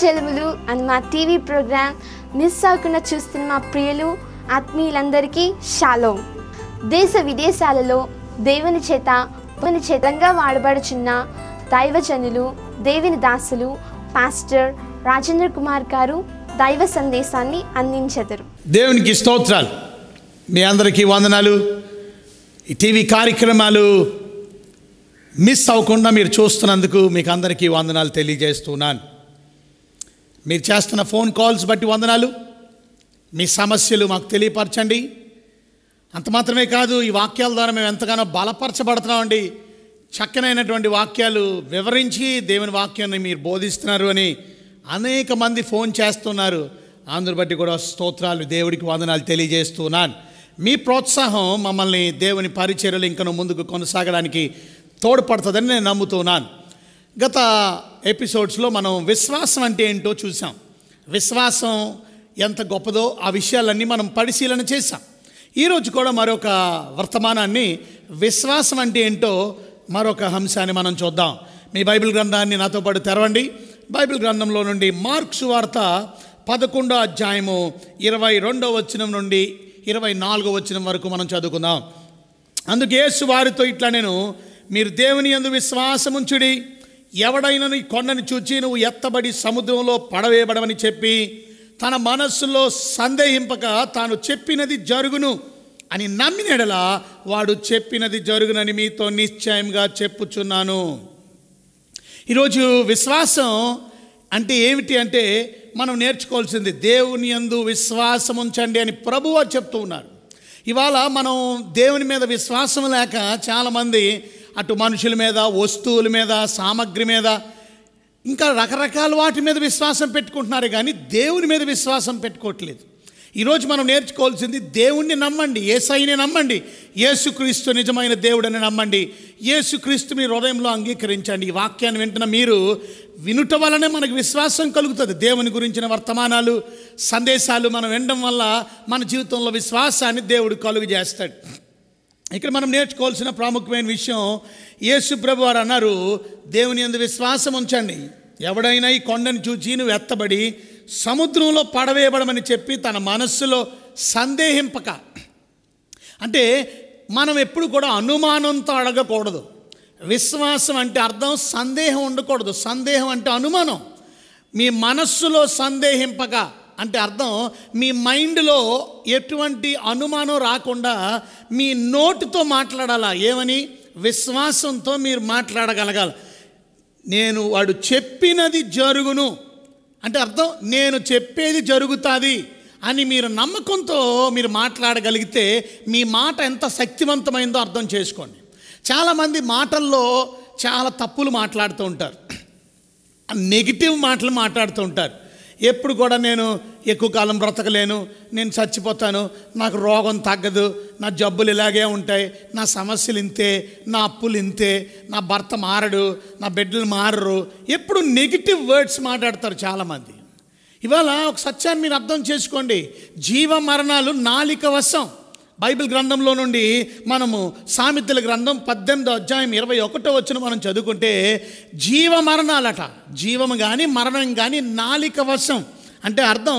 జీవజలములు అని మా TV programme miss అవ్వకుండా చూస్తున్న మా ప్రియులు ఆత్మీయులందరికీ షాలోం. దేశ విదేశాలలో దేవుని చేతంగా వాడబడుచున్న దైవజనులు, దేవుని దాసులు పాస్టర్ రాజేంద్ర కుమార్ గారు దైవ సందేశాన్ని అందించెదరు. దేవునికి స్తోత్రాలు. మీ అందరికీ వందనాలు. ఈ టీవీ కార్యక్రమాలు మిస్ అవ్వకుండా మీరు చూస్తున్నందుకు మీకు అందరికీ వందనాలు తెలియజేస్తున్నాను. మీరు చేస్తున్న ఫోన్ కాల్స్ బట్టి వందనాలు. మీ సమస్యలు మాకు తెలియపరచండి. అంత మాత్రమే కాదు, ఈ వాక్యాల ద్వారా మేము ఎంతగానో బలపరచబడుతున్నామండి. చక్కనైనటువంటి వాక్యాలు వివరించి దేవుని వాక్యాన్ని మీరు బోధిస్తున్నారు అని అనేక మంది ఫోన్ చేస్తున్నారు. అందరి బట్టి కూడా స్తోత్రాలు, దేవుడికి వందనాలు తెలియజేస్తున్నాను. మీ ప్రోత్సాహం మమ్మల్ని దేవుని పరిచర్యలు ఇంకనూ ముందుకు కొనసాగడానికి తోడ్పడుతుందని నేను నమ్ముతున్నాను. గత ఎపిసోడ్స్లో మనం విశ్వాసం అంటే ఏంటో చూసాం. విశ్వాసం ఎంత గొప్పదో ఆ విషయాలన్నీ మనం పరిశీలన చేసాం. ఈరోజు కూడా మరొక వర్తమానాన్ని, విశ్వాసం అంటే ఏంటో మరొక అంశాన్ని మనం చూద్దాం. మీ బైబిల్ గ్రంథాన్ని నాతో పాటు తెరవండి. బైబిల్ గ్రంథంలో నుండి మార్కు సువార్త 11వ అధ్యాయము 22వ వచనం నుండి 24వ వచనం వరకు మనం చదువుకుందాం. అందుకు యేసు వారితో ఇట్లా, నేను మీరు దేవుని యందు విశ్వాసముంచుడి. ఎవడైనా నీ కొండని చూచి నువ్వు ఎత్తబడి సముద్రంలో పడవేయబడమని చెప్పి తన మనస్సులో సందేహింపక తాను చెప్పినది జరుగును అని నమ్మినడలా వాడు చెప్పినది జరుగునని మీతో నిశ్చయంగా చెప్పుచున్నాను. ఈరోజు విశ్వాసం అంటే ఏమిటి అంటే మనం నేర్చుకోవాల్సింది దేవుని యందు విశ్వాసం ఉంచండి అని ప్రభువు చెప్తూ ఉన్నారు. ఇవాళ మనం దేవుని మీద విశ్వాసం లేక చాలామంది అటు మనుషుల మీద, వస్తువుల మీద, సామగ్రి మీద, ఇంకా రకరకాల వాటి మీద విశ్వాసం పెట్టుకుంటున్నారు, కానీ దేవుని మీద విశ్వాసం పెట్టుకోవట్లేదు. ఈరోజు మనం నేర్చుకోవాల్సింది దేవుణ్ణి నమ్మండి, యేసయ్యని నమ్మండి, యేసుక్రీస్తు నిజమైన దేవుడని నమ్మండి, యేసుక్రీస్తు మీ హృదయంలో అంగీకరించండి. ఈ వాక్యాన్ని వింటున్న మీరు వినుట వలనే మనకు విశ్వాసం కలుగుతుంది. దేవుని గురించిన వర్తమానాలు, సందేశాలు మనం వినడం వల్ల మన జీవితంలో విశ్వాసాన్ని దేవుడు కలుగు చేస్తాడు. ఇక్కడ మనం నేర్చుకోవాల్సిన ప్రాముఖ్యమైన విషయం, యేసు ప్రభు వారు అన్నారు, దేవుని యందు విశ్వాసం ఉంచండి. ఎవడైనా ఈ కొండను చూచి నువ్వు ఎత్తబడి సముద్రంలో పడవేయబడమని చెప్పి తన మనస్సులో సందేహింపక. అంటే మనం ఎప్పుడు కూడా అనుమానంతో అడగకూడదు. విశ్వాసం అంటే అర్థం సందేహం ఉండకూడదు. సందేహం అంటే అనుమానం. మీ మనస్సులో సందేహింపక అంటే అర్థం మీ మైండ్లో ఎటువంటి అనుమానం రాకుండా మీ నోటితో మాట్లాడాలా. ఏమని? విశ్వాసంతో మీరు మాట్లాడగలగాలి. నేను వాడు చెప్పినది జరుగును అంటే అర్థం నేను చెప్పేది జరుగుతుంది అని మీరు నమ్మకంతో మీరు మాట్లాడగలిగితే మీ మాట ఎంత శక్తివంతమైందో అర్థం చేసుకోండి. చాలామంది మాటల్లో చాలా తప్పులు మాట్లాడుతూ ఉంటారు, నెగిటివ్ మాటలు మాట్లాడుతూ ఉంటారు. ఎప్పుడు కూడా నేను ఎక్కువ కాలం బ్రతకలేను, నేను చచ్చిపోతాను, నాకు రోగం తగ్గదు, నా జబ్బులు ఇలాగే ఉంటాయి, నా సమస్యలు ఇంతే, నా అప్పులు ఇంతే, నా భర్త మారడు, నా బిడ్డలు మారరు. ఎప్పుడు నెగిటివ్ వర్డ్స్ మాట్లాడతారు చాలామంది. ఇవాళ ఒక సత్యాన్ని మీరు అర్థం చేసుకోండి. జీవ మరణాలు నాలిక వశం. బైబిల్ గ్రంథంలో నుండి మనము సామెతల గ్రంథం 18వ అధ్యాయం 21వ వచనం మనం చదువుకుంటే, జీవ మరణాలట, జీవము కానీ మరణం కానీ నాలిక వశం. అంటే అర్థం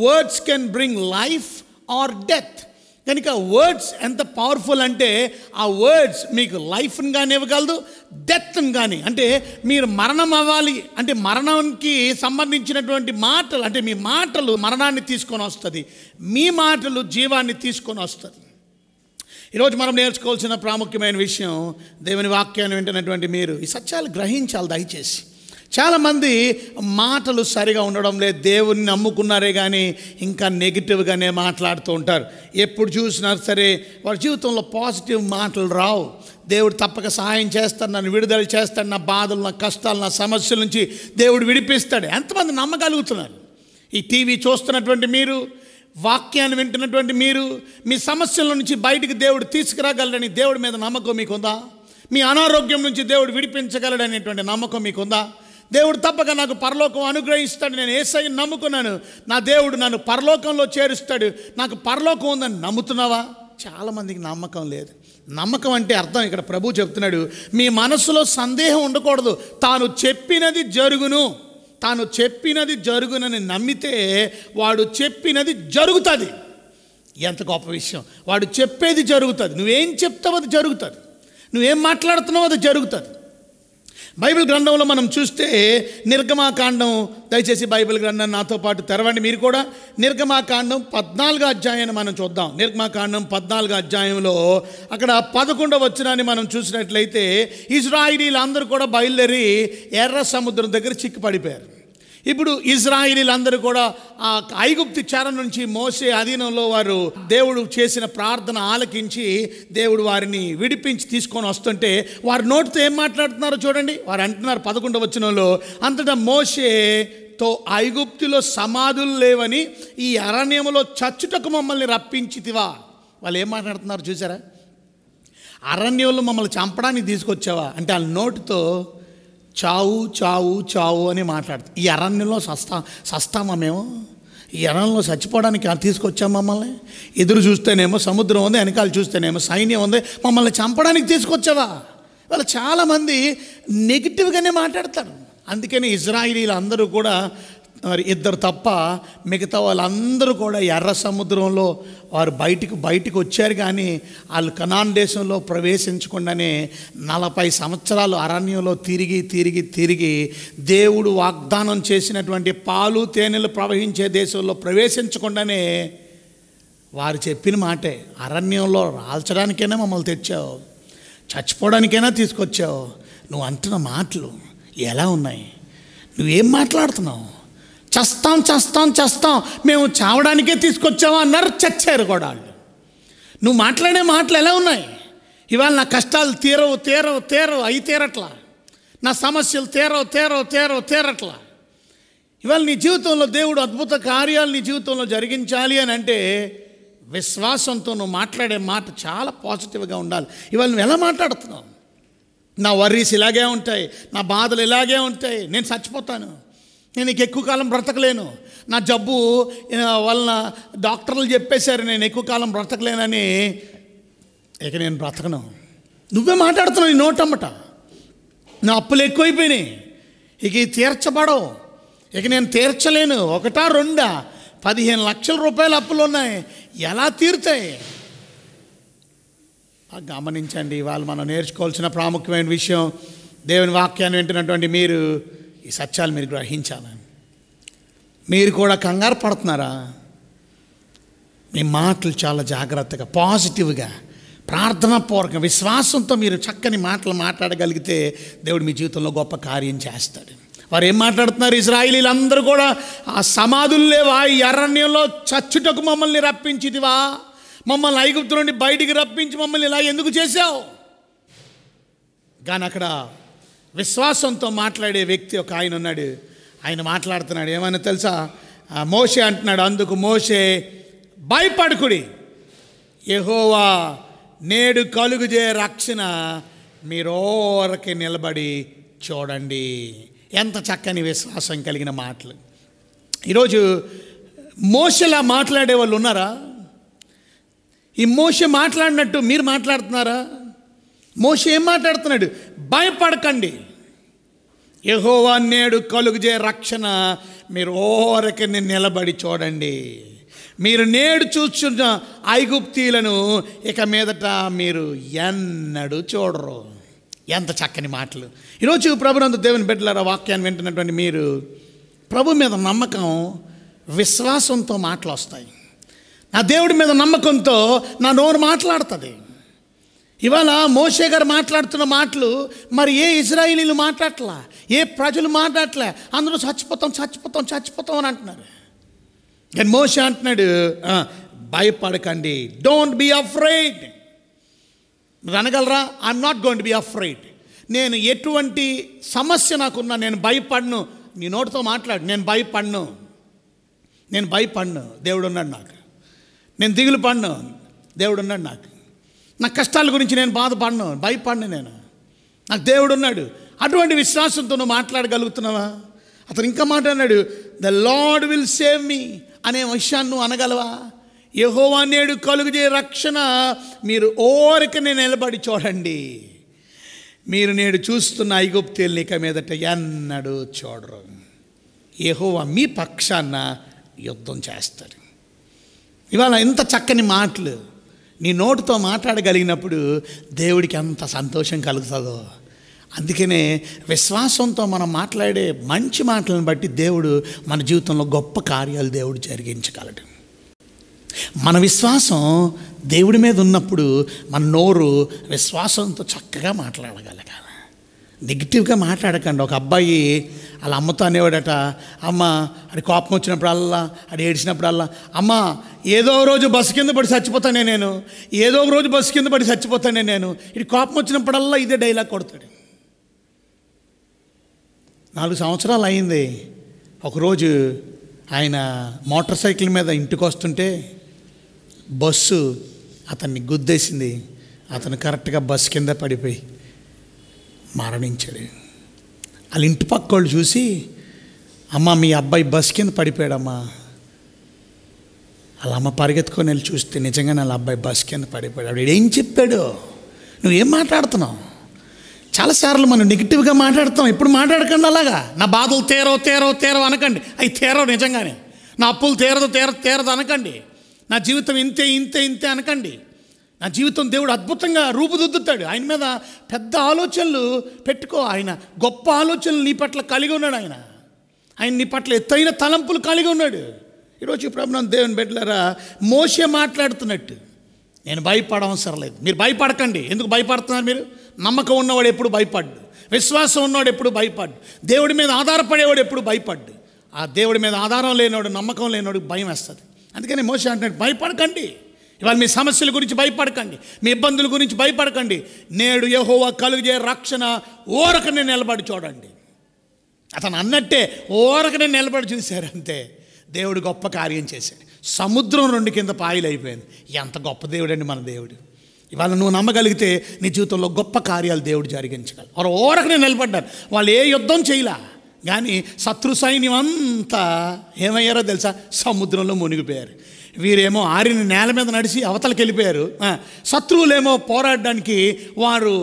words can bring life or death. కనుక వర్డ్స్ ఎంత పవర్ఫుల్ అంటే ఆ వర్డ్స్ మీకు లైఫ్ని కానీ ఇవ్వగలదు, డెత్ని కానీ. అంటే మీరు మరణం అవ్వాలి అంటే మరణానికి సంబంధించినటువంటి మాటలు, అంటే మీ మాటలు మరణాన్ని తీసుకొని వస్తుంది, మీ మాటలు జీవాన్ని తీసుకొని వస్తుంది. ఈరోజు మనం నేర్చుకోవాల్సిన ప్రాముఖ్యమైన విషయం, దేవుని వాక్యాన్ని వింటున్నటువంటి మీరు ఈ సత్యాలు గ్రహించాలి దయచేసి. చాలామంది మాటలు సరిగా ఉండడం లేదు, దేవుని నమ్ముకున్నారే కానీ ఇంకా నెగిటివ్గానే మాట్లాడుతూ ఉంటారు. ఎప్పుడు చూసినా సరే వారి జీవితంలో పాజిటివ్ మాటలు రావు. దేవుడు తప్పక సహాయం చేస్తాడు, నన్ను విడుదల చేస్తాడు, నా బాధలు, నా కష్టాలు, నా సమస్యల నుంచి దేవుడు విడిపిస్తాడు. ఎంతమంది నమ్మగలుగుతున్నారు? ఈ టీవీ చూస్తున్నటువంటి మీరు, వాక్యాన్ని వింటున్నటువంటి మీరు, మీ సమస్యల నుంచి బయటికి దేవుడు తీసుకురాగలడని దేవుడి మీద నమ్మకం మీకుందా? మీ అనారోగ్యం నుంచి దేవుడు విడిపించగలడనేటువంటి నమ్మకం మీకుందా? దేవుడు తప్పక నాకు పరలోకం అనుగ్రహిస్తాడు, నేను యేసయ్యని నమ్ముకున్నాను, నా దేవుడు నన్ను పరలోకంలో చేరుస్తాడు, నాకు పరలోకం ఉందని నమ్ముతున్నావా? చాలామందికి నమ్మకం లేదు. నమ్మకం అంటే అర్థం ఇక్కడ ప్రభు చెప్తున్నాడు, మీ మనసులో సందేహం ఉండకూడదు, తాను చెప్పినది జరుగును. తాను చెప్పినది జరుగునని నమ్మితే వాడు చెప్పినది జరుగుతుంది. ఎంత గొప్ప విషయం! వాడు చెప్పేది జరుగుతుంది. నువ్వేం చెప్తావు అది జరుగుతుంది. నువ్వేం మాట్లాడుతున్నావు అది జరుగుతుంది. బైబిల్ గ్రంథంలో మనం చూస్తే నిర్గమాకాండం, దయచేసి బైబిల్ గ్రంథం నాతో పాటు తెరవండి మీరు కూడా. నిర్గమాకాండం 14వ అధ్యాయాన్ని మనం చూద్దాం. నిర్గమాకాండం 14వ అధ్యాయంలో అక్కడ 11వ వచనాన్ని మనం చూసినట్లయితే, ఇశ్రాయేలీలందరూ కూడా బయలుదేరి ఎర్ర సముద్రం దగ్గర చిక్కుపడిపోయారు. ఇప్పుడు ఇశ్రాయేలీలందరూ కూడా ఆ ఐగుప్తు చెర నుంచి మోసే అధీనంలో వారు దేవుడు చేసిన ప్రార్థన ఆలకించి దేవుడు వారిని విడిపించి తీసుకొని వస్తుంటే వారి నోటితో ఏం మాట్లాడుతున్నారో చూడండి. వారు అంటున్నారు 11వ వచనంలో, అంతటా మోషేతో ఐగుప్తులో సమాధులు లేవని ఈ అరణ్యములో చచ్చుటకు మమ్మల్ని రప్పించితివా. వాళ్ళు ఏం మాట్లాడుతున్నారు చూసారా? అరణ్యంలో మమ్మల్ని చంపడానికి తీసుకొచ్చావా అంటే వాళ్ళ నోటితో చావు చావు చావు అని మాట్లాడుతుంది. ఈ అరణ్యంలో సస్తామా మేము? ఈ అరణ్యంలో చచ్చిపోవడానికి తీసుకొచ్చాం మమ్మల్ని? ఎదురు చూస్తేనేమో సముద్రం ఉంది, వెనకాల చూస్తేనేమో సైన్యం ఉంది, మమ్మల్ని చంపడానికి తీసుకొచ్చావా? వాళ్ళు చాలామంది నెగిటివ్గానే మాట్లాడతారు. అందుకని ఇశ్రాయేలీలు అందరూ కూడా మరి ఇద్దరు తప్ప మిగతా వాళ్ళందరూ కూడా ఎర్ర సముద్రంలో వారు బయటికి వచ్చారు. కానీ వాళ్ళు కనాన్ దేశంలో ప్రవేశించకుండానే 40 సంవత్సరాలు అరణ్యంలో తిరిగి దేవుడు వాగ్దానం చేసినటువంటి పాలు తేనెలు ప్రవహించే దేశంలో ప్రవేశించకుండానే వారు చెప్పిన మాటే, అరణ్యంలో రాల్చడానికైనా మమ్మల్ని తెచ్చావు, చచ్చిపోవడానికైనా తీసుకొచ్చావు. నువ్వు అంటున్న మాటలు ఎలా ఉన్నాయి? నువ్వేం మాట్లాడుతున్నావు? చస్తాం మేము చావడానికే తీసుకొచ్చావా అన్నారు. చచ్చారు కూడా వాళ్ళు. నువ్వు మాట్లాడే మాటలు ఎలా ఉన్నాయి? ఇవాళ నా కష్టాలు తీరవు అయి తీరట్లా, నా సమస్యలు తీరట్లా. ఇవాళ నీ జీవితంలో దేవుడు అద్భుత కార్యాలు నీ జీవితంలో జరిగించాలి అని అంటే విశ్వాసంతో నువ్వు మాట్లాడే మాట చాలా పాజిటివ్గా ఉండాలి. ఇవాళ నువ్వు ఎలా మాట్లాడుతున్నావు? నా వర్రీస్ ఇలాగే ఉంటాయి, నా బాధలు ఇలాగే ఉంటాయి, నేను చచ్చిపోతాను, నేను ఎక్కువ కాలం బ్రతకలేను, నా జబ్బు వలన డాక్టర్లు చెప్పేశారు నేను ఎక్కువ కాలం బ్రతకలేనని, ఇక నేను బ్రతకను. నువ్వే మాట్లాడుతున్నావు నీ నోటమ్మట. నా అప్పులు ఎక్కువైపోయినాయి, ఇక తీర్చబడవు, ఇక నేను తీర్చలేను. 1 2 15 లక్షల రూపాయల అప్పులు ఉన్నాయి, ఎలా తీరుతాయి? గమనించండి. ఇవాళ మనం నేర్చుకోవాల్సిన ప్రాముఖ్యమైన విషయం, దేవుని వాక్యాన్ని వింటున్నటువంటి మీరు ఈ సత్యాలు మీరు గ్రహించాలి. మీరు కూడా కంగారు పడుతున్నారా? మీ మాటలు చాలా జాగ్రత్తగా పాజిటివ్గా ప్రార్థనాపూర్వక విశ్వాసంతో మీరు చక్కని మాటలు మాట్లాడగలిగితే దేవుడు మీ జీవితంలో గొప్ప కార్యం చేస్తాడు. వారు ఏం మాట్లాడుతున్నారు? ఇశ్రాయేలీలందరూ కూడా ఆ సమాధులు లేవా, ఈ అరణ్యంలో చచ్చుటకు మమ్మల్ని రప్పించితివా, మమ్మల్ని ఐగుప్తు నుండి బయటికి రప్పించి మమ్మల్ని ఇలా ఎందుకు చేశావు? కానీ అక్కడ విశ్వాసంతో మాట్లాడే వ్యక్తి ఒక ఆయన ఉన్నాడు. ఆయన మాట్లాడుతున్నాడు. ఏమని తెలుసా? మోషే అంటున్నాడు, అందుకు మోషే, భయపడకుడి, యెహోవా నేడు కలుగుజే రక్షణ మీరోరకి నిలబడి చూడండి. ఎంత చక్కని విశ్వాసం కలిగిన మాటలు. ఈరోజు మోషేలా మాట్లాడే వాళ్ళు ఉన్నారా? ఈ మోషే మాట్లాడినట్టు మీరు మాట్లాడుతున్నారా? మోషే ఏం మాట్లాడుతున్నాడు? భయపడకండి, యెహోవా నేడు కలుగుజే రక్షణ మీరు ఓరకి నిలబడి చూడండి. మీరు నేడు చూస్తున్న ఐగుప్తీయులను ఇక మీదట మీరు ఎన్నడూ చూడరు. ఎంత చక్కని మాటలు. ఈరోజు ప్రభునందు దేవుని బిడ్డలారా, వాక్యాన్ని వింటున్నటువంటి మీరు ప్రభు మీద నమ్మకం, విశ్వాసంతో మాటలు వస్తాయి. నా దేవుడి మీద నమ్మకంతో నా నోరు మాట్లాడుతుంది. ఇవాళ మోషే గారు మాట్లాడుతున్న మాటలు మరి ఏ ఇశ్రాయేలీలు మాట్లాడట్లా, ఏ ప్రజలు మాట్లాడట్లే. అందరూ చచ్చిపోతాం అని అంటున్నారు. కానీ మోషే అంటున్నాడు, భయపడకండి, డోంట్ బీ అఫ్రైడ్. మీరు అనగలరా? I'm not going to be afraid. నేను ఎటువంటి సమస్య నాకున్నా నేను భయపడను. నీ నోటితో మాట్లాడు, నేను భయపడను, దేవుడు ఉన్నాడు నాకు. నేను దిగులు పడను, దేవుడు ఉన్నాడు నాకు. నా కష్టాల గురించి నేను భయపడను, నాకు దేవుడు ఉన్నాడు. అటువంటి విశ్వాసంతో నువ్వు మాట్లాడగలుగుతున్నావా? అతను ఇంకా మాట్లాడినాడు, the lord will save me అనే విషయాన్ని నువ్వు అనగలవా? యెహోవా నేడు కలుగుజే రక్షణ మీరు ఓరికనే నిలబడి చూడండి. మీరు నేడు చూస్తున్న ఐగుప్తీయుల్ని ఇక మీదట ఎన్నడూ చూడరు. యెహోవా మీ పక్షాన యుద్ధం చేస్తాడు. ఇవాళ ఇంత చక్కని మాటలు నీ నోటితో మాట్లాడగలిగినప్పుడు దేవుడికి అంత సంతోషం కలుగుతుందో. అందుకనే విశ్వాసంతో మనం మాట్లాడే మంచి మాటలను బట్టి దేవుడు మన జీవితంలో గొప్ప కార్యాలు దేవుడు జరిగించగలడు. మన విశ్వాసం దేవుడి మీద ఉన్నప్పుడు మన నోరు విశ్వాసంతో చక్కగా మాట్లాడగలగాలి. నెగిటివ్గా మాట్లాడకండి. ఒక అబ్బాయి వాళ్ళ అమ్మతో అనేవాడట, అమ్మ అది కోపం వచ్చినప్పుడల్లా, అది ఏడ్చినప్పుడల్లా, అమ్మ ఏదో రోజు బస్సు కింద పడి చచ్చిపోతానే నేను, ఏదో ఒక రోజు బస్సు కింద పడి చచ్చిపోతానే నేను. ఇది కోపం వచ్చినప్పుడల్లా ఇదే డైలాగ్ కొడతాడు. 4 సంవత్సరాలు అయింది. ఒకరోజు ఆయన మోటార్ సైకిల్ మీద ఇంటికి వస్తుంటే బస్సు అతన్ని గుద్దేసింది. అతను కరెక్ట్గా బస్సు కింద పడిపోయి మరణించాడు. వాళ్ళ ఇంటి పక్క వాళ్ళు చూసి, అమ్మ మీ అబ్బాయి బస్సు కింద పడిపోయాడమ్మా. వాళ్ళ అమ్మ పరిగెత్తుకొని వెళ్ళి చూస్తే నిజంగానే వాళ్ళ అబ్బాయి బస్సు కింద పడిపోయాడు. ఏం చెప్పాడు? నువ్వేం మాట్లాడుతున్నావు? చాలాసార్లు మనం నెగిటివ్గా మాట్లాడుతాం. ఎప్పుడు మాట్లాడకండి అలాగా. నా బాధలు తీరవు అనకండి. అవి తీరవు నిజంగానే. నా అప్పులు తీరదు అనకండి. నా జీవితం ఇంతే అనకండి. నా జీవితం దేవుడు అద్భుతంగా రూపుదిద్దుతాడు. ఆయన మీద పెద్ద ఆలోచనలు పెట్టుకో. ఆయన గొప్ప ఆలోచనలు నీ పట్ల కలిగి ఉన్నాడు. ఆయన నీ పట్ల ఎత్తైన తలంపులు కలిగి ఉన్నాడు. ఈరోజు ప్రభుత్వం దేవుని బిడ్డలారా, మోషే మాట్లాడుతున్నట్టు నేను భయపడవసరం లేదు. మీరు భయపడకండి. ఎందుకు భయపడుతున్నారు మీరు? నమ్మకం ఉన్నవాడు ఎప్పుడు భయపడ్డు, విశ్వాసం ఉన్నవాడు ఎప్పుడు భయపడ్డు, దేవుడి మీద ఆధారపడేవాడు ఎప్పుడు భయపడ్డు. ఆ దేవుడి మీద ఆధారం లేనివాడు, నమ్మకం లేనివాడు భయం వేస్తుంది. అందుకని మోషే అంటున్నాడు, భయపడకండి. ఇవాళ మీ సమస్యల గురించి భయపడకండి, మీ ఇబ్బందుల గురించి భయపడకండి. నేడు యెహోవా కలుగజే రక్షణ ఓరకనే నిలబడి చూడండి. అతను అన్నట్టే ఓరకనే నిలబడి చూశారు. అంతే, దేవుడు గొప్ప కార్యం చేశాడు. సముద్రం 2 కింద పాయలు అయిపోయింది. ఎంత గొప్ప దేవుడు అండి మన దేవుడు. ఇవాళ నువ్వు నమ్మగలిగితే నీ జీవితంలో గొప్ప కార్యాలు దేవుడు జరిగించగలరు. వారు ఓరకనే నిలబడ్డారు. వాళ్ళు ఏ యుద్ధం చేయలే, కానీ శత్రు సైన్యం అంతా ఏమయ్యారో తెలుసా? సముద్రంలో మునిగిపోయారు. వీరేమో ఆరిన నేల మీద నడిచి అవతలకి వెళ్ళిపోయారు. శత్రువులేమో పోరాడడానికి వారు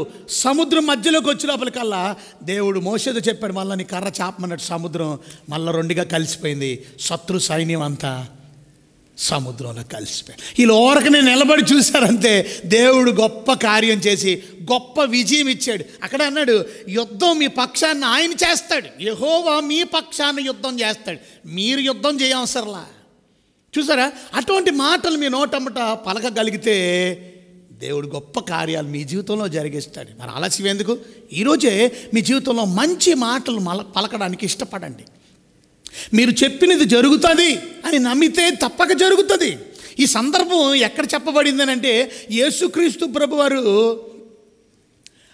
సముద్రం మధ్యలోకి వచ్చే లోపలికల్లా దేవుడు మోషేతో చెప్పాడు, మళ్ళీ నీ కర్ర చాపమన్నట్టు సముద్రం మళ్ళీ 2గా కలిసిపోయింది. శత్రు సైన్యం అంతా సముద్రంలో కలిసిపోయారు. వీళ్ళు ఓరకనే నిలబడి చూశారంతే. దేవుడు గొప్ప కార్యం చేసి గొప్ప విజయం ఇచ్చాడు. అక్కడ అన్నాడు, యుద్ధం మీ పక్షాన్ని ఆయన చేస్తాడు. యెహోవా మీ పక్షాన్ని యుద్ధం చేస్తాడు, మీరు యుద్ధం చేయవసరంలా. చూసారా, అటువంటి మాటలు మీ నోటమ్మట పలకగలిగితే దేవుడు గొప్ప కార్యాలు మీ జీవితంలో జరిగిస్తాడు. మరి ఆలస్యం ఎందుకు? ఈరోజే మీ జీవితంలో మంచి మాటలు పలకడానికి ఇష్టపడండి. మీరు చెప్పినది జరుగుతుంది అని నమ్మితే తప్పక జరుగుతుంది. ఈ సందర్భం ఎక్కడ చెప్పబడింది అంటే, యేసుక్రీస్తు ప్రభువారు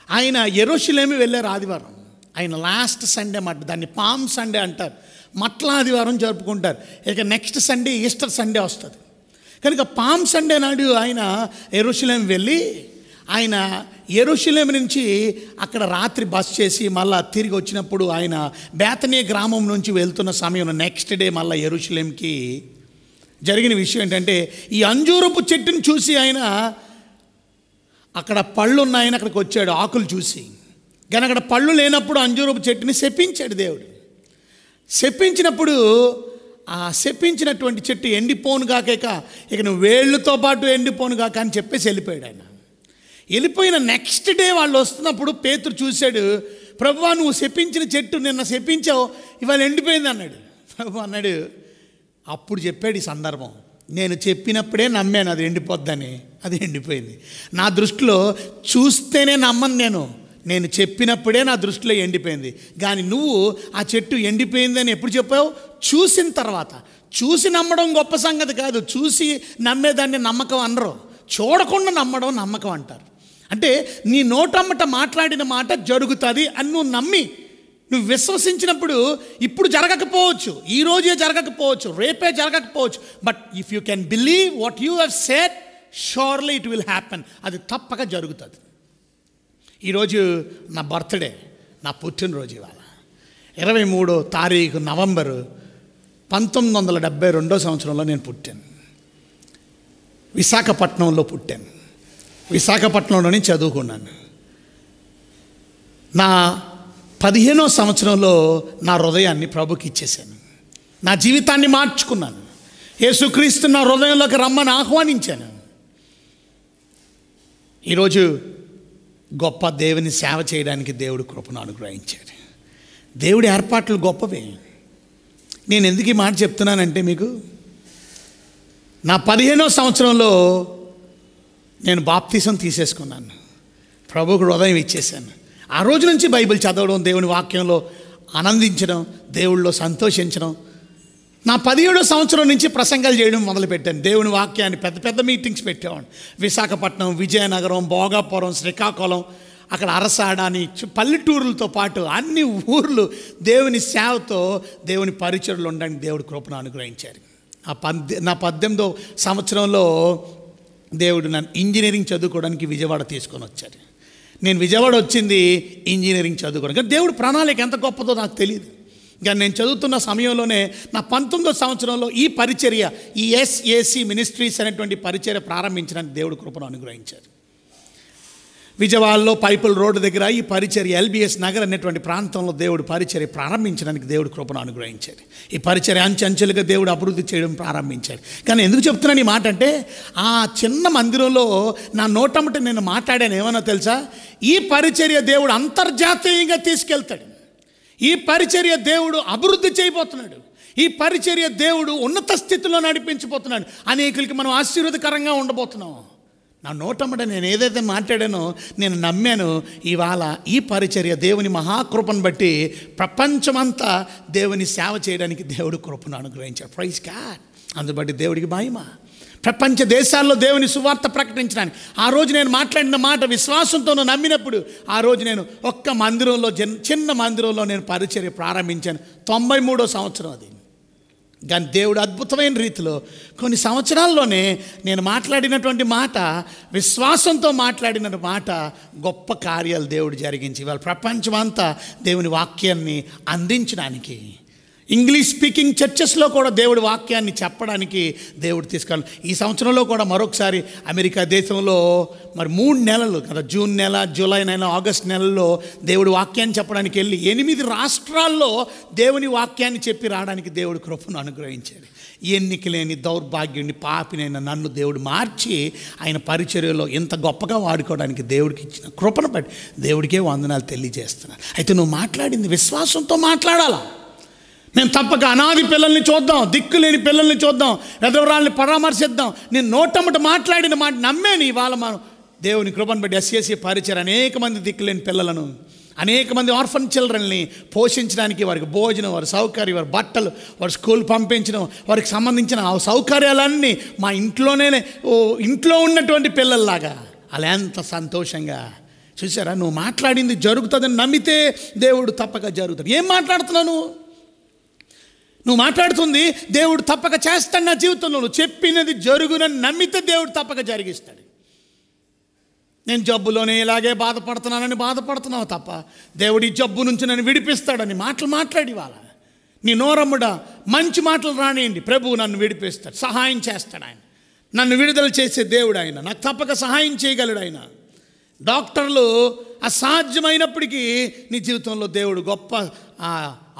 ఆయన యెరూషలేము వెళ్ళారు ఆదివారం. ఆయన లాస్ట్ సండే మాట, దాన్ని పామ్ సండే అంటారు. మట్ల ఆదివారం జరుపుకుంటారు. ఇక నెక్స్ట్ సండే ఈస్టర్ సండే వస్తుంది. కనుక పామ్ సండే నాడు ఆయన యెరూషలేము వెళ్ళి, ఆయన యెరూషలేము నుంచి అక్కడ రాత్రి బస్ చేసి మళ్ళీ తిరిగి వచ్చినప్పుడు ఆయన బేతనీ గ్రామం నుంచి వెళ్తున్న సమయంలో నెక్స్ట్ డే మళ్ళీ యెరూషలేంకి జరిగిన విషయం ఏంటంటే, ఈ అంజూరపు చెట్టుని చూసి ఆయన అక్కడ పళ్ళు ఉన్నాయని అక్కడికి వచ్చాడు ఆకులు చూసి. కానీ అక్కడ పళ్ళు లేనప్పుడు అంజూరపు చెట్టుని శపించాడు దేవుడు. శపించినప్పుడు ఆ శపించినటువంటి చెట్టు ఎండిపోను కాక ఇక నువ్వు వేళ్ళతో పాటు ఎండిపోను కాక అని చెప్పేసి వెళ్ళిపోయాడు ఆయన. వెళ్ళిపోయిన నెక్స్ట్ డే వాళ్ళు వస్తున్నప్పుడు పేతురు చూశాడు, ప్రభువా నువ్వు శపించిన చెట్టు నిన్న శపించావు, ఇవాళ ఎండిపోయింది అన్నాడు. ప్రభు అన్నాడు, అప్పుడు చెప్పాడు ఈ సందర్భం, నేను చెప్పినప్పుడే నమ్మాను అది ఎండిపోద్దని, అది ఎండిపోయింది. నా దృష్టిలో చూస్తేనే నమ్మను, నేను చెప్పినప్పుడే నా దృష్టిలో ఎండిపోయింది. కానీ నువ్వు ఆ చెట్టు ఎండిపోయిందని ఎప్పుడు చెప్పావు? చూసిన తర్వాత. చూసి నమ్మడం గొప్ప సంగతి కాదు. చూసి నమ్మేదాన్ని నమ్మకం అనరు, చూడకుండా నమ్మడం నమ్మకం అంటారు. అంటే నీ నోటమ్మట మాట్లాడిన మాట జరుగుతుంది అని నువ్వు నమ్మి నువ్వు విశ్వసించినప్పుడు ఇప్పుడు జరగకపోవచ్చు, ఈరోజే జరగకపోవచ్చు, రేపే జరగకపోవచ్చు, but if you can believe what you have said, surely it will happen. అది తప్పక జరుగుతుంది. ఈరోజు నా బర్త్డే, నా పుట్టినరోజు. ఇవాళ 23వ తారీఖు నవంబరు 1972 సంవత్సరంలో నేను పుట్టాను. విశాఖపట్నంలో పుట్టాను. విశాఖపట్నంలోనే చదువుకున్నాను. నా 15వ సంవత్సరంలో నా హృదయాన్ని ప్రభుకి ఇచ్చేసాను. నా జీవితాన్ని మార్చుకున్నాను. యేసుక్రీస్తు నా హృదయంలోకి రమ్మని ఆహ్వానించాను. ఈరోజు గొప్ప దేవుని సేవ చేయడానికి దేవుడు కృపను అనుగ్రహించాడు. దేవుడి ఏర్పాట్లు గొప్పవే. నేను ఎందుకు ఈ మాట చెప్తున్నానంటే, మీకు నా 15వ సంవత్సరంలో నేను బాప్తిసం తీసేసుకున్నాను. ప్రభువుకు హృదయం ఇచ్చేసాను. ఆ రోజు నుంచి బైబిల్ చదవడం, దేవుని వాక్యంలో ఆనందించడం, దేవుళ్ళలో సంతోషించడం. నా 17వ సంవత్సరం నుంచి ప్రసంగాలు చేయడం మొదలుపెట్టాను. దేవుని వాక్యాన్ని పెద్ద పెద్ద మీటింగ్స్ పెట్టేవాడిని. విశాఖపట్నం, విజయనగరం, భోగాపురం, శ్రీకాకుళం, అక్కడ అరసాడ అని పల్లెటూరులతో పాటు అన్ని ఊర్లు దేవుని సేవతో, దేవుని పరిచర్లు ఉండడానికి దేవుడు కృపను అనుగ్రహించారు. నా 18వ సంవత్సరంలో దేవుడు నన్ను ఇంజనీరింగ్ చదువుకోవడానికి విజయవాడ తీసుకొని వచ్చారు. నేను విజయవాడ వచ్చింది ఇంజనీరింగ్ చదువుకోవడానికి. కానీ దేవుడు ప్రణాళిక ఎంత గొప్పదో నాకు తెలియదు. కానీ నేను చదువుతున్న సమయంలోనే నా 19వ సంవత్సరంలో ఈ పరిచర్య, ఈ ఎస్ఏసి మినిస్ట్రీస్ అనేటువంటి పరిచర్య ప్రారంభించడానికి దేవుడు కృపను అనుగ్రహించారు. విజయవాడలో పైపుల్ రోడ్డు దగ్గర ఈ పరిచర్య ఎల్బిఎస్ నగర్ అనేటువంటి ప్రాంతంలో దేవుడు పరిచర్య ప్రారంభించడానికి దేవుడు కృపను అనుగ్రహించారు. ఈ పరిచర్య అంచెలుగా దేవుడు అభివృద్ధి చేయడం ప్రారంభించారు. కానీ ఎందుకు చెప్తున్నాను ఈ మాట అంటే, ఆ చిన్న మందిరంలో నా నోటమ్మట నేను మాట్లాడాను. ఏమన్నా తెలుసా? ఈ పరిచర్య దేవుడు అంతర్జాతీయంగా తీసుకెళ్తాడు. ఈ పరిచర్య దేవుడు అభివృద్ధి చేయబోతున్నాడు. ఈ పరిచర్య దేవుడు ఉన్నత స్థితిలో నడిపించబోతున్నాడు. అనేకులకి మనం ఆశీర్వాదకరంగా ఉండబోతున్నాం. నా నోటమ్మట నేను ఏదైతే మాట్లాడానో నేను నమ్మాను. ఇవాళ ఈ పరిచర్య దేవుని మహాకృపను బట్టి ప్రపంచమంతా దేవుని సేవ చేయడానికి దేవుడు కృపను అనుగ్రహించాడు. Praise God. అందుబట్టి దేవుడికి మహిమ. ప్రపంచ దేశాల్లో దేవుని సువార్త ప్రకటించడానికి ఆ రోజు నేను మాట్లాడిన మాట విశ్వాసంతో నమ్మినప్పుడు, ఆ రోజు నేను ఒక్క మందిరంలో, చిన్న మందిరంలో నేను పరిచర్య ప్రారంభించాను. 93వ సంవత్సరం అది. కానీ దేవుడు అద్భుతమైన రీతిలో కొన్ని సంవత్సరాల్లోనే నేను మాట్లాడినటువంటి మాట, విశ్వాసంతో మాట్లాడిన మాట, గొప్ప కార్యాలు దేవుడు జరిగించి ఇవాళ ప్రపంచమంతా దేవుని వాక్యాన్ని అందించడానికి, ఇంగ్లీష్ స్పీకింగ్ చర్చెస్లో కూడా దేవుడి వాక్యాన్ని చెప్పడానికి దేవుడు తీసుకెళ్ళాలి. ఈ సంవత్సరంలో కూడా మరొకసారి అమెరికా దేశంలో మరి 3 నెలలు కదా, జూన్ నెల, జూలై నెల, ఆగస్ట్ నెలలో దేవుడి వాక్యాన్ని చెప్పడానికి వెళ్ళి 8 రాష్ట్రాల్లో దేవుని వాక్యాన్ని చెప్పి రావడానికి దేవుడు కృపను అనుగ్రహించాడు. ఎన్నిక లేని దౌర్భాగ్యుని, పాపినైన నన్ను దేవుడు మార్చి ఆయన పరిచర్యలో ఇంత గొప్పగా వాడుకోవడానికి దేవుడికి ఇచ్చిన కృపను బట్టి దేవుడికే వందనాలు తెలియజేస్తున్నాను. అయితే నువ్వు మాట్లాడింది విశ్వాసంతో మాట్లాడాలా. నేను తప్పక అనాది పిల్లల్ని చూద్దాం, దిక్కులేని పిల్లల్ని చూద్దాం, ఎదవరాళ్ళని పరామర్శిద్దాం. నేను నోటమ్మట మాట్లాడిన మాట నమ్మేని. ఇవాళ మనం దేవుని కృపను బట్టి ఎస్ఎస్సి పరిచయం అనేక మంది దిక్కులేని పిల్లలను, అనేక మంది ఆర్ఫన్ చిల్డ్రన్ని పోషించడానికి, వారికి భోజనం, వారి సౌకర్యం, వారి బట్టలు, వారి స్కూల్ పంపించడం, వారికి సంబంధించిన ఆ సౌకర్యాలన్నీ మా ఇంట్లో ఉన్నటువంటి పిల్లల్లాగా అలా ఎంత సంతోషంగా. చూసారా, నువ్వు మాట్లాడింది జరుగుతుందని నమ్మితే దేవుడు తప్పక జరుగుతాడు. ఏం మాట్లాడుతున్నావు నువ్వు మాట్లాడుతుంది దేవుడు తప్పక చేస్తాడు నా జీవితంలో. నువ్వు చెప్పినది జరుగునని నమ్మితే దేవుడు తప్పక జరిగిస్తాడు. నేను జబ్బులోనే ఇలాగే బాధపడుతున్నానని బాధపడుతున్నావు తప్ప దేవుడు ఈ జబ్బు నుంచి నన్ను విడిపిస్తాడని మాటలు మాట్లాడి వాళ్ళ నీ నోరమ్ముడా మంచి మాటలు రానియండి. ప్రభువు నన్ను విడిపిస్తాడు, సహాయం చేస్తాడు. ఆయన నన్ను విడుదల చేసే దేవుడు. ఆయన నాకు తప్పక సహాయం చేయగలడు. ఆయన డాక్టర్లు అసాధ్యమైనప్పటికీ నీ జీవితంలో దేవుడు గొప్ప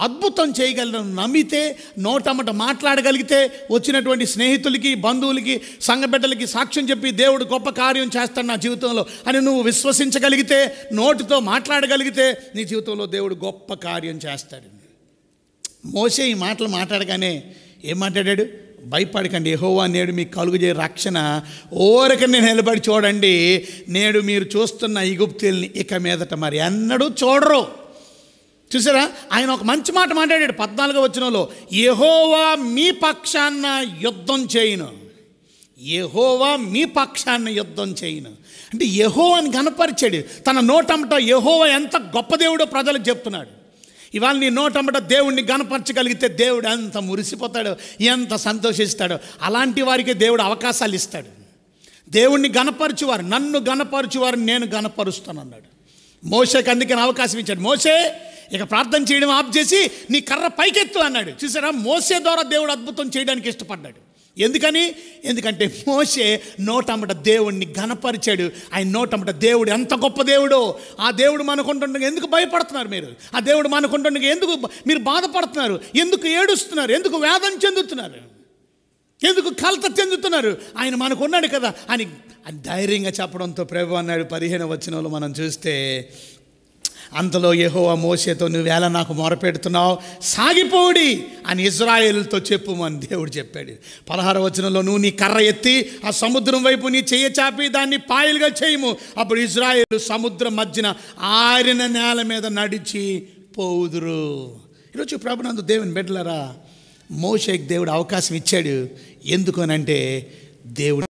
అద్భుతం చేయగలను నమ్మితే, నోటమ్మట మాట్లాడగలిగితే, వచ్చినటువంటి స్నేహితులకి, బంధువులకి, సంఘబిడ్డలకి సాక్ష్యం చెప్పి దేవుడు గొప్ప కార్యం చేస్తాడు నా జీవితంలో అని నువ్వు విశ్వసించగలిగితే, నోటితో మాట్లాడగలిగితే నీ జీవితంలో దేవుడు గొప్ప కార్యం చేస్తాడు. మోసే ఈ మాటలు మాట్లాడగానే ఏం మాట్లాడాడు? భయపడకండి, యెహోవా నేడు మీకు కలుగుజే రక్షణ, ఓరకనే నిలబడి చూడండి. నేడు మీరు చూస్తున్న ఐగుప్తీయుల్ని ఇక మీదట మరి ఎన్నడూ చూడరు. చూసారా, ఆయన ఒక మంచి మాట మాట్లాడాడు 14వ వచనంలో, యెహోవా మీ పక్షాన యుద్ధం చేయును. యెహోవా మీ పక్షాన యుద్ధం చేయును అంటే యెహోవాని కనపరిచాడు. తన నోటమ్మట యెహోవా ఎంత గొప్ప దేవుడో ప్రజలకు చెప్తున్నాడు. ఇవాళ నీ నోటమ్మట దేవుణ్ణి గనపరచగలిగితే దేవుడు ఎంత మురిసిపోతాడో, ఎంత సంతోషిస్తాడో. అలాంటి వారికి దేవుడు అవకాశాలు ఇస్తాడు. దేవుణ్ణి గనపరచువారు, నన్ను గనపరచువారు నేను గనపరుస్తాను అన్నాడు. మోషేకి అందుకని అవకాశం ఇచ్చాడు. మోషే ఇక ప్రార్థన చేయడం ఆఫ్ చేసి నీ కర్ర పైకెత్తు అన్నాడు. చూసారా, మోసే ద్వారా దేవుడు అద్భుతం చేయడానికి ఇష్టపడ్డాడు. ఎందుకంటే మోషే నోటమ్మట దేవుడిని ఘనపరిచాడు. ఆయన నోటమ్మట దేవుడు ఎంత గొప్ప దేవుడో. ఆ దేవుడు మనకుంటుండగా ఎందుకు భయపడుతున్నారు మీరు? ఆ దేవుడు మనకుంటుండగా ఎందుకు మీరు బాధపడుతున్నారు? ఎందుకు ఏడుస్తున్నారు? ఎందుకు వేదన చెందుతున్నారు? ఎందుకు కలత చెందుతున్నారు? ఆయన మనకున్నాడు కదా అని ధైర్యంగా చెప్పడంతో ప్రభు అన్నాడు 15వ వచనంలో మనం చూస్తే, అంతలో యెహోవా మోషేతో, నువ్వేళ నాకు మొరపెడుతున్నావు, సాగిపోడి అని ఇశ్రాయేలుతో చెప్పుమని దేవుడు చెప్పాడు. 16వ వచనంలో, నువ్వు నీ కర్ర ఎత్తి ఆ సముద్రం వైపు నీ చెయ్యి చాపి దాన్ని పాయలుగా చేయము, అప్పుడు ఇశ్రాయేలు సముద్రం మధ్యన ఆరిన నేల మీద నడిచి పోవుదురు. ఈరోజు ప్రభునందు దేవుని బిడ్డలారా, మోషేకి దేవుడు అవకాశం ఇచ్చాడు. ఎందుకు అనంటే దేవుడు